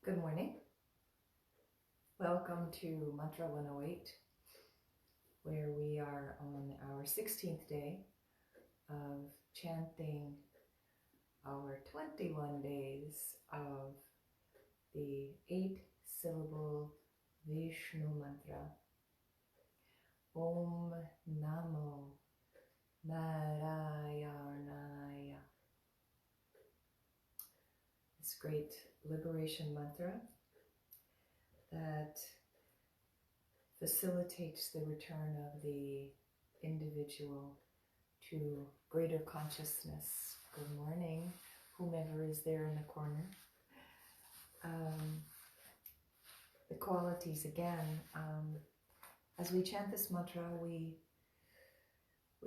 Good morning. Welcome to Mantra108, where we are on our 16th day of chanting our 21 days of the 8-syllable Viṣṇu mantra. Auṁ Namo Nārāyaṇāya. This great liberation mantra that facilitates the return of the individual to greater consciousness. Good morning, whomever is there in the corner. The qualities again, as we chant this mantra, we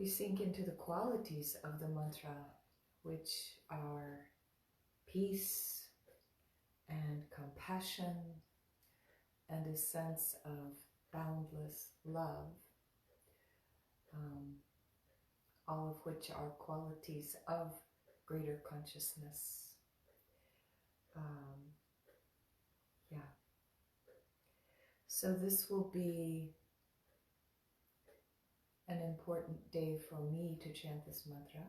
sink into the qualities of the mantra, which are peace and compassion and a sense of boundless love, all of which are qualities of greater consciousness. So this will be an important day for me to chant this mantra,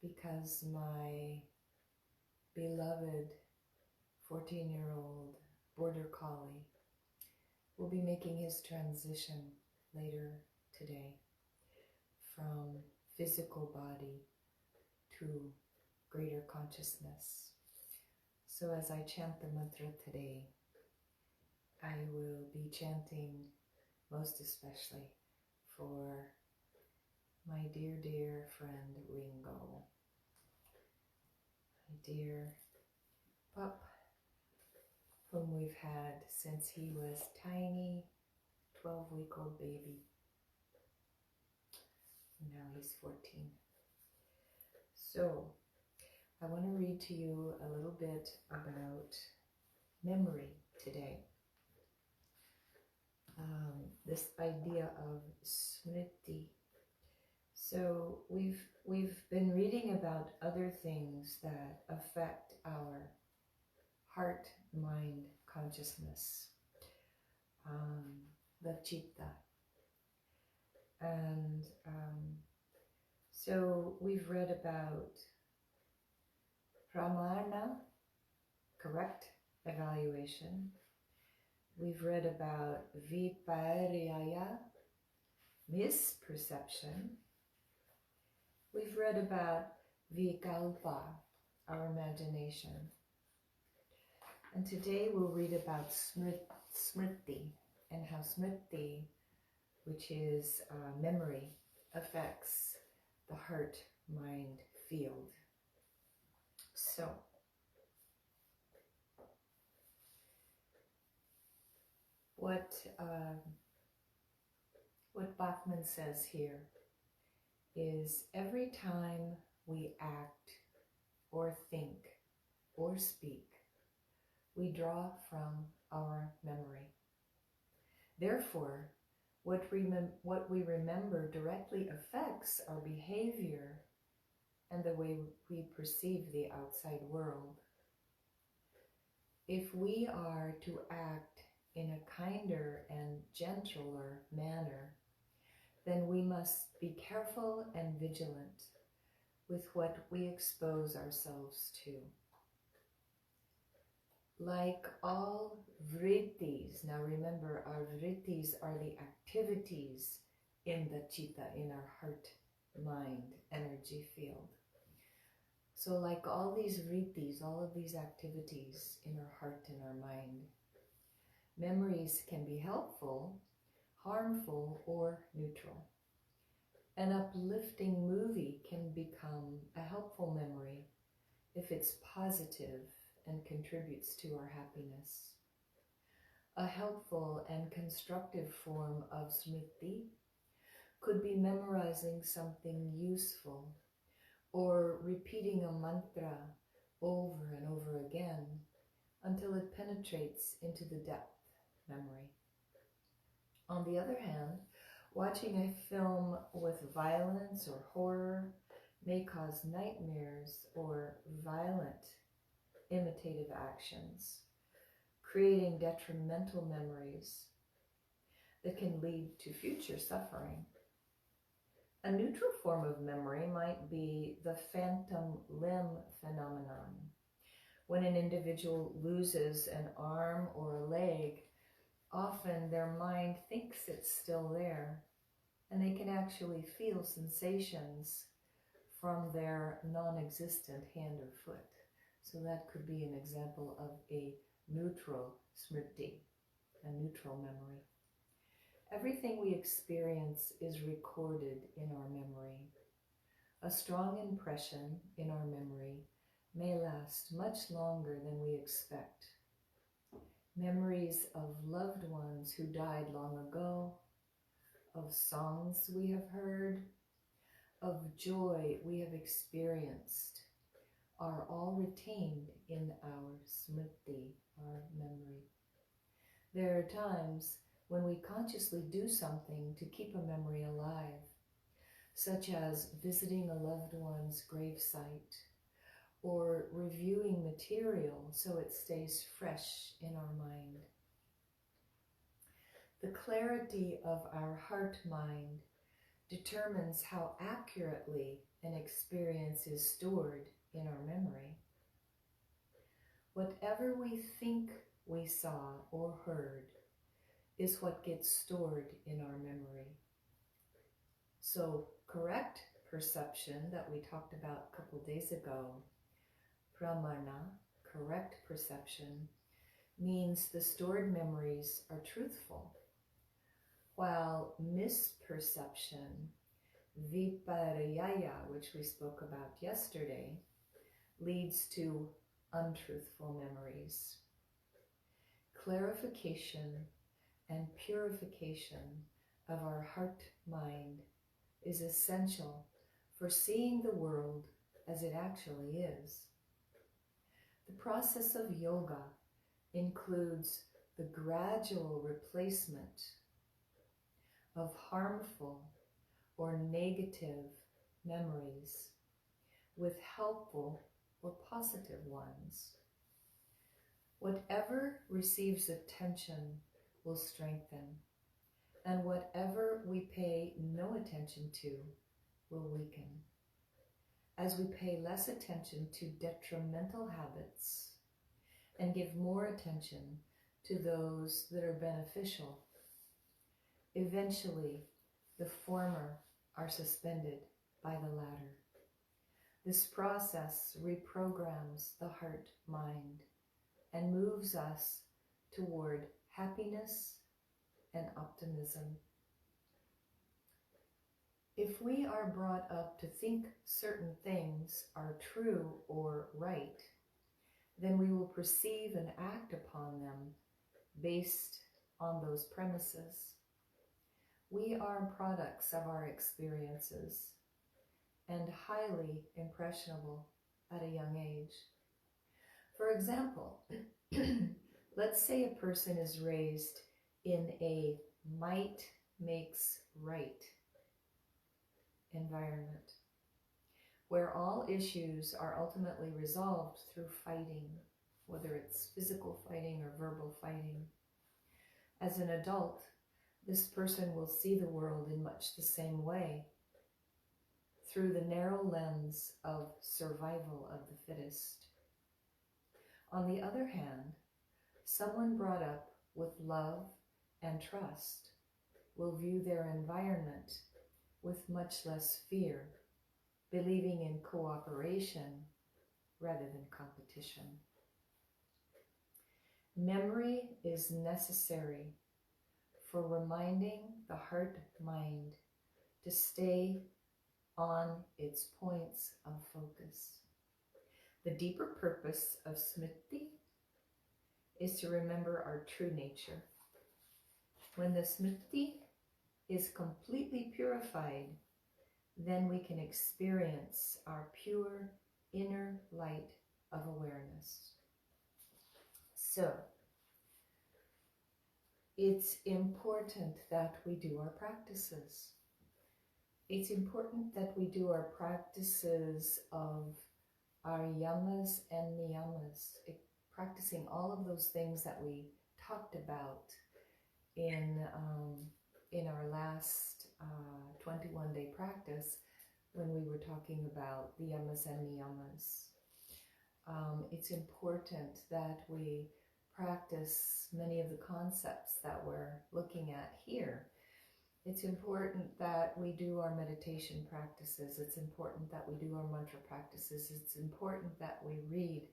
because my beloved 14-year-old border collie will be making his transition later today from physical body to greater consciousness. So as I chant the mantra today, I will be chanting most especially for my dear, dear friend Ringo, my dear pup, whom we've had since he was tiny, 12-week-old baby. Now he's 14. So I want to read to you a little bit about memory today. This idea of smriti. So we've been reading about other things that affect our heart, mind, consciousness, the citta. And so we've read about pramana, correct evaluation. We've read about vipariyaya, misperception. We've read about vikalpa, our imagination. And today we'll read about smriti, and how smriti, which is memory, affects the heart-mind field. So, what Bachman says here is every time we act or think or speak, we draw from our memory. Therefore, what we remember directly affects our behavior and the way we perceive the outside world. If we are to act in a kinder and gentler manner, then we must be careful and vigilant with what we expose ourselves to. Like all vrittis, now remember, our vrittis are the activities in the citta, in our heart, mind, energy field. So like all these vrittis, all of these activities in our heart and our mind, memories can be helpful, harmful, or neutral. An uplifting movie can become a helpful memory if it's positive and contributes to our happiness. A helpful and constructive form of smriti could be memorizing something useful or repeating a mantra over and over again until it penetrates into the depth memory. On the other hand, watching a film with violence or horror may cause nightmares or violent imitative actions, creating detrimental memories that can lead to future suffering. A neutral form of memory might be the phantom limb phenomenon. When an individual loses an arm or a leg, often their mind thinks it's still there, and they can actually feel sensations from their non-existent hand or foot. So that could be an example of a neutral smriti, a neutral memory. Everything we experience is recorded in our memory. A strong impression in our memory may last much longer than we expect. Memories of loved ones who died long ago, of songs we have heard, of joy we have experienced, are all retained in our smriti, our memory. There are times when we consciously do something to keep a memory alive, such as visiting a loved one's gravesite or reviewing material so it stays fresh in our mind. The clarity of our heart-mind determines how accurately an experience is stored in our memory. Whatever we think we saw or heard is what gets stored in our memory. So correct perception that we talked about a couple days ago, pramana, correct perception, means the stored memories are truthful, while misperception, vipariyaya, which we spoke about yesterday, leads to untruthful memories. Clarification and purification of our heart-mind is essential for seeing the world as it actually is. The process of yoga includes the gradual replacement of harmful or negative memories with helpful or positive ones. Whatever receives attention will strengthen, and whatever we pay no attention to will weaken. As we pay less attention to detrimental habits and give more attention to those that are beneficial, eventually the former are suspended by the latter. This process reprograms the heart-mind and moves us toward happiness and optimism. If we are brought up to think certain things are true or right, then we will perceive and act upon them based on those premises. We are products of our experiences and highly impressionable at a young age. For example, let's say a person is raised in a might makes right environment, where all issues are ultimately resolved through fighting, whether it's physical fighting or verbal fighting. As an adult, this person will see the world in much the same way, through the narrow lens of survival of the fittest. On the other hand, someone brought up with love and trust will view their environment with much less fear, believing in cooperation rather than competition. Memory is necessary for reminding the heart-mind to stay on its points of focus. The deeper purpose of smriti is to remember our true nature. When the smriti is completely purified, then we can experience our pure inner light of awareness. So, it's important that we do our practices. It's important that we do our practices of our yamas and niyamas, practicing all of those things that we talked about in our last 21-day practice when we were talking about the yamas and niyamas. It's important that we practice many of the concepts that we're looking at here. It's important that we do our meditation practices. It's important that we do our mantra practices. It's important that we read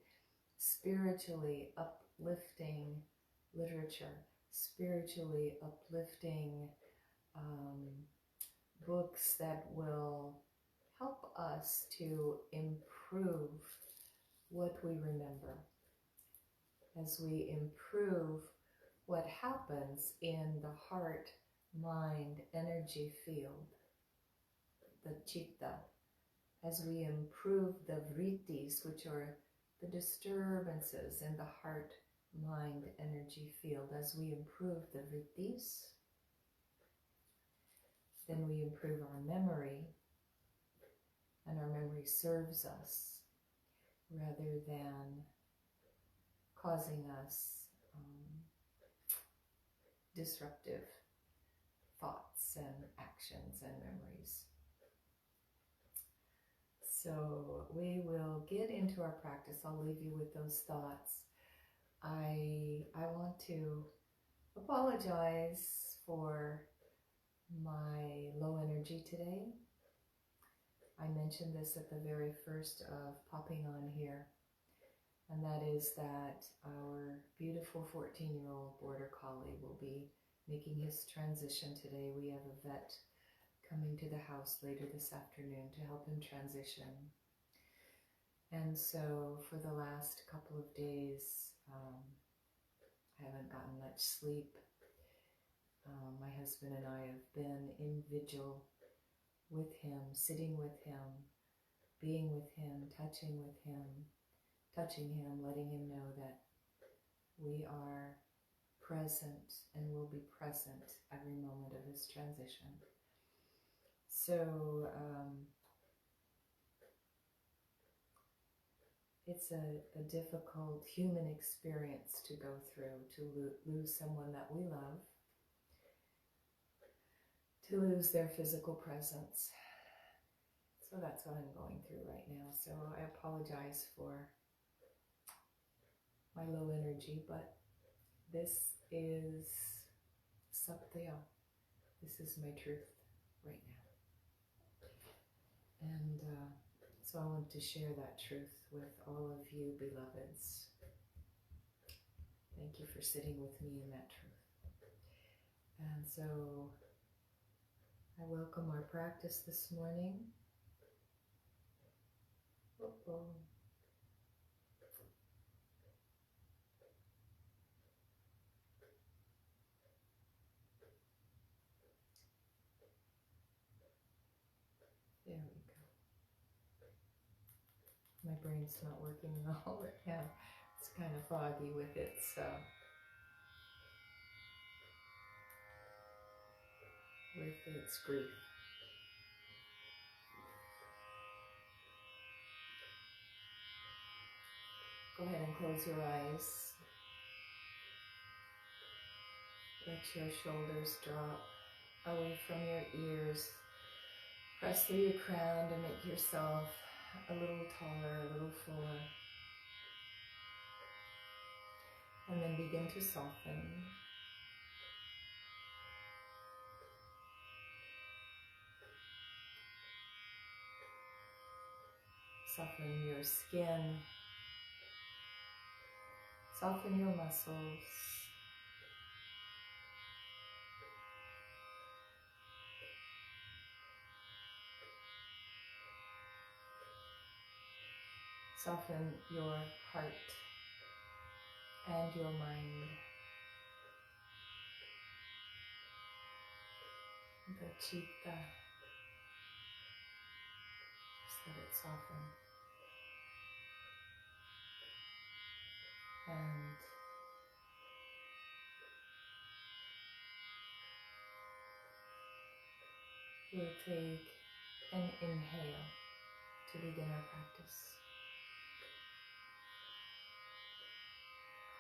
spiritually uplifting literature, spiritually uplifting books that will help us to improve what we remember. As we improve what happens in the heart, mind, energy field, the chitta, as we improve the vrittis, which are the disturbances in the heart, mind, energy field, as we improve the vrittis, then we improve our memory, and our memory serves us rather than causing us disruptive thoughts and actions and memories. So we will get into our practice. I'll leave you with those thoughts. I want to apologize for my low energy today. I mentioned this at the very first of popping on here, and that is that our beautiful 14-year-old border collie will be making his transition today. We have a vet coming to the house later this afternoon to help him transition. And so for the last couple of days, I haven't gotten much sleep. My husband and I have been in vigil with him, sitting with him, being with him, touching him, letting him know that we are present and will be present every moment of his transition. So it's a difficult human experience to go through, to lose someone that we love, to lose their physical presence. So that's what I'm going through right now. So I apologize for my low energy, but this is Satya. This is my truth right now. And so I want to share that truth with all of you beloveds. Thank you for sitting with me in that truth. And so I welcome our practice this morning. There we go. My brain's not working well right now. It's kind of foggy with its grief. Go ahead and close your eyes. Let your shoulders drop away from your ears. Press through your crown to make yourself a little taller, a little fuller. And then begin to soften. Soften your skin. Soften your muscles. Soften your heart and your mind. The chitta. Just let it soften. And we'll take an inhale to begin our practice.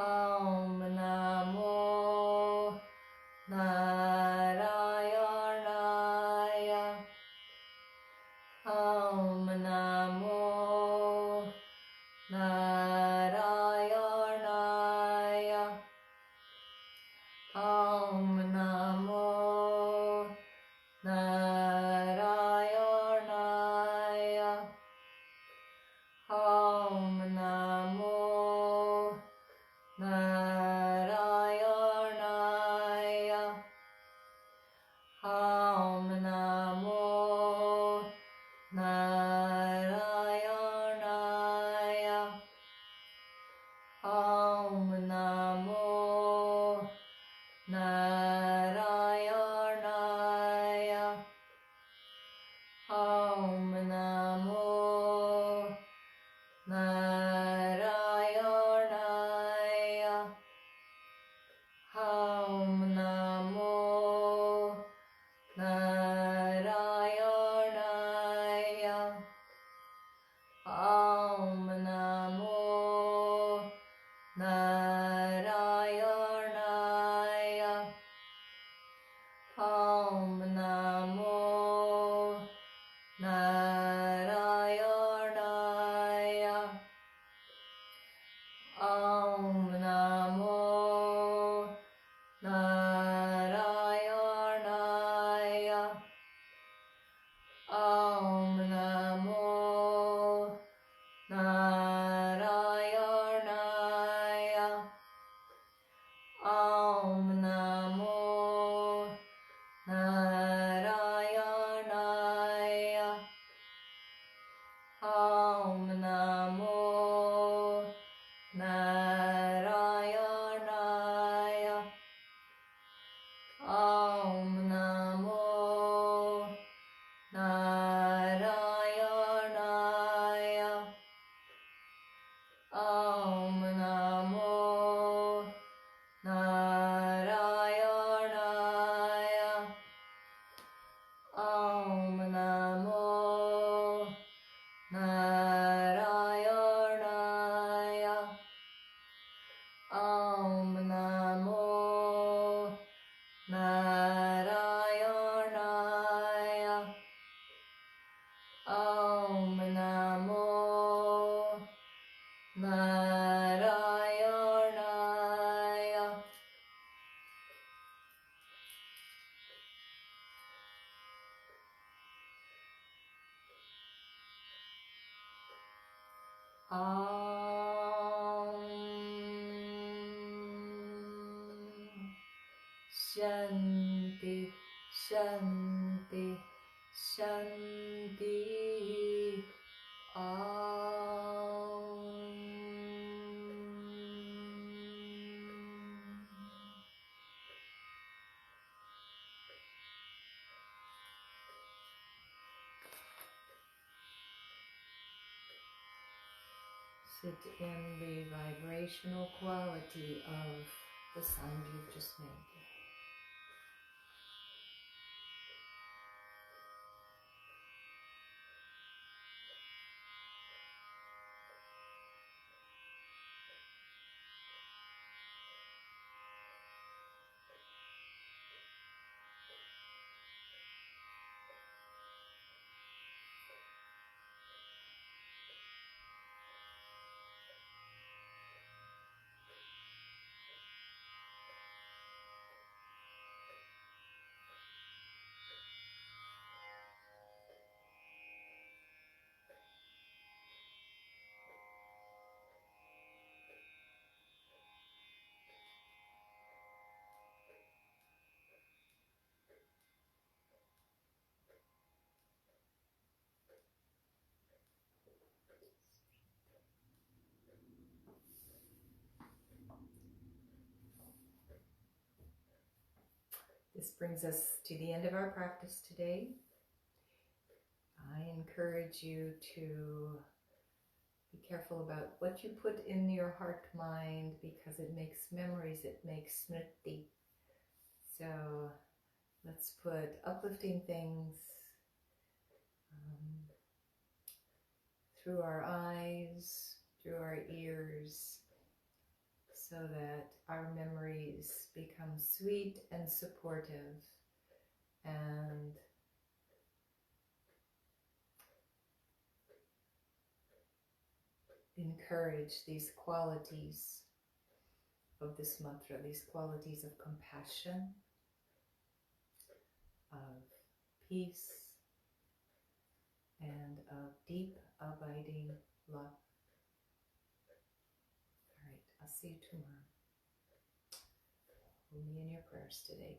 Auṁ Namo Nārāyaṇāya. Auṁ Namo Nārāyaṇāya. Auṁ Namo Nārāyaṇāya. Auṁ Namo Nārāyaṇāya. Auṁ Namo Nārāyaṇāya. Auṁ Namo Nārāyaṇāya. Auṁ Namo Nārāyaṇāya. Auṁ Namo Nārāyaṇāya. Auṁ Namo Nārāyaṇāya. Auṁ Namo Nārāyaṇāya. Auṁ Namo Nārāyaṇāya. Auṁ Namo Nārāyaṇāya. Auṁ Namo Nārāyaṇāya. Auṁ Namo Nārāyaṇāya. Auṁ Namo Nārāyaṇāya. Auṁ Namo Nārāyaṇāya. Auṁ Namo Nārāyaṇāya. Auṁ Namo Nārāyaṇāya. Auṁ Namo Nārāyaṇāya. Shanti, Shanti, Shanti. Sit in the vibrational quality of the sound you've just made. This brings us to the end of our practice today. I encourage you to be careful about what you put in your heart mind, because it makes memories, it makes smriti. So let's put uplifting things through our eyes, through our ears, so that our memories become sweet and supportive and encourage these qualities of this mantra, these qualities of compassion, of peace, and of deep, abiding love. All right, I'll see you tomorrow. Hold me in your prayers today.